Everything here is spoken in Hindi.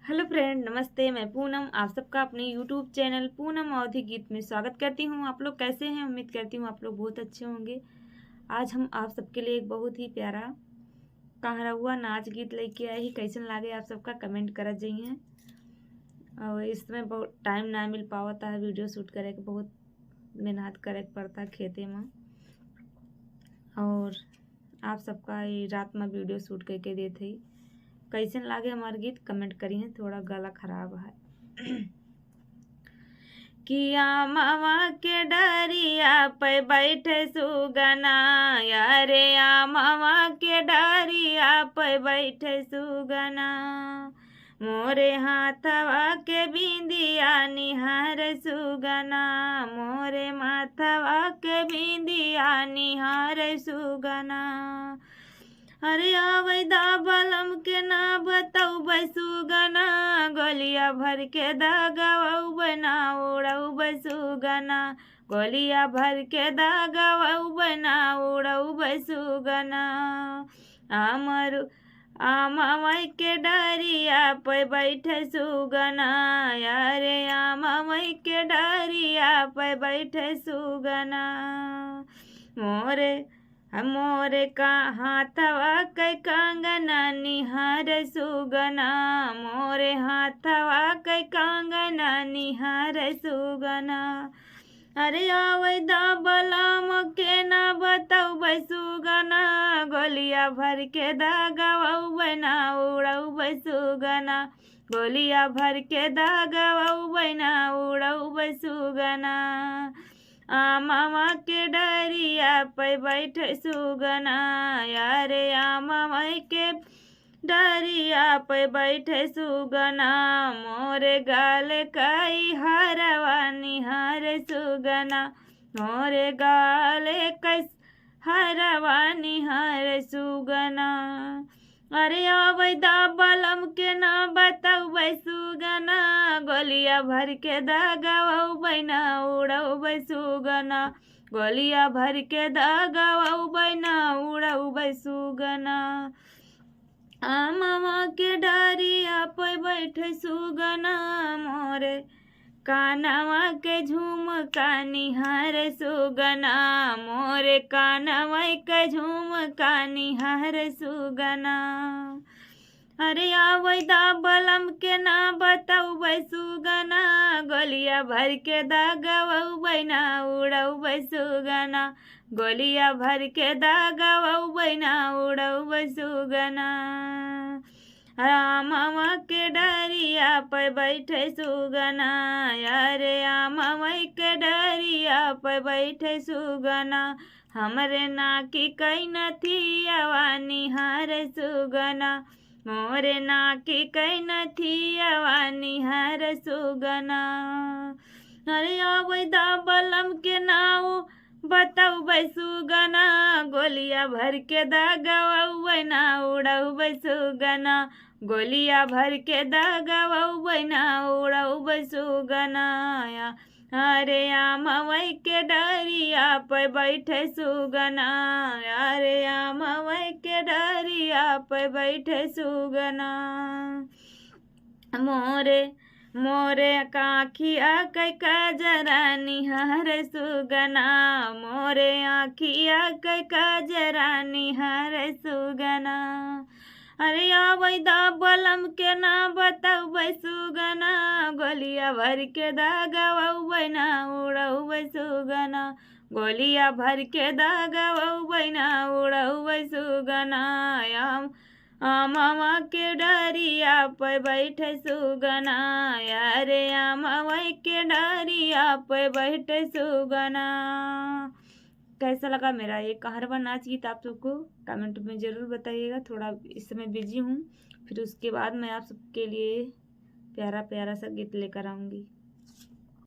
हेलो फ्रेंड, नमस्ते। मैं पूनम आप सबका अपने यूट्यूब चैनल पूनम अवधी गीत में स्वागत करती हूँ। आप लोग कैसे हैं? उम्मीद करती हूँ आप लोग बहुत अच्छे होंगे। आज हम आप सबके लिए एक बहुत ही प्यारा कहरवा नाच गीत लेके आए ही। कैसन लागे आप सबका कमेंट करत जाइए। और इसमें बहुत टाइम ना मिल पावता है, वीडियो शूट करे के बहुत मेहनत करे के पड़ता है खेते में। और आप सबका ये रात में वीडियो शूट करके देते ही। कैसन लागे हमारा गीत कमेंट करिए। थोड़ा गला खराब है। किया मामा के डरिया पे बैठे सुगना, यारे आ मामा के डरिया पे बैठे सुगना। मोरे हाथवा के बिंदिया निहार सुगना, मोरे माथवा के बिंदिया निहार सुगना। अरे आवैदा बलम के ना बताऊ बैसुगना, गोलिया भर के दागवाऊ बना उड़ऊ बैसुगना, गोलिया भर के दागवाऊ बना उड़ऊ बैसुगना। आमरू आमावई के डरिया पे बैठे सुगना, यारे आमावई के डरिया पे बैठे सुगना। मोरे का हाथवा के कंगना निहार सुगना, मोरे हाथवा के कंगना निहार सुगना। अरे आवैदा बलम के ना बताऊ बैसुगना, गोलिया भर के दागवाऊ बना उड़ऊ बैसुगना, गोलिया भर के दागवाऊ बना उड़ऊ बैसुगना। आमावा के डरिया पे बैठे सुगना, यारे आमावा के डरिया पे बैठे सुगना। मोरे गाल कई हरवा निहार सुगना, मोरे गाल कई हरवा निहार सुगना। अरे आवैदा बलम के ना बताऊ बैसुगना, गोलिया भर के दागवाऊ बना उड़ऊ बैसुगना, गोलिया भर के दागवाऊ बना उड़ऊ बैसुगना। आमावा के डरिया पे बैठे सुगना, मोरे कानवा के झुमका निहार सुगना, मोरे कानवा के झुमका निहार सुगना। अरे आवैदा बलम के ना बताऊ बैसुगना, गोलिया भर के दागवाऊ बना उड़ऊ बैसुगना, गोलिया भर के दागवाऊ बना उड़ऊ बैसुगना। आमावा के डरिया पे बैठे सुगना, यारे आमावा के डरिया पे बैठे सुगना। हमरे नाकी कई नथियावा निहार सुगना, मोरे नाकी कई नथियावा निहार सुगना। अरे आवैदा बलम के नाऊ बताऊ बैसुगना, गोलिया भर के दागवाऊ बना उड़ऊ बैसुगना, गोलिया भर के दागवाऊ बना उड़ऊ बैसुगना। अरे आमावई के डरिया पे बैठे सुगना, अरे आमावई के डरिया पे बैठे सुगना। मोरे आँखिया कै कजरा निहार सुगना, मोरे आँखिया कै कजरा निहार सुगना। अरे आवैदा बलम के ना बताऊ बैसुगना, गोलिया भर के दागवाऊ बना उड़ऊ बैसुगना, गोलिया भर के दागवाऊ बना उड़ऊ बैसुगना। आमावा के डरिया पे बैठे सुगना, यारे आमावा के डरिया पे बैठे सुगना। कैसा लगा मेरा ये कहरवा नाच गीत आप सबको कमेंट में ज़रूर बताइएगा। थोड़ा इस समय बिजी हूँ, फिर उसके बाद मैं आप सबके लिए प्यारा प्यारा सा गीत लेकर आऊँगी।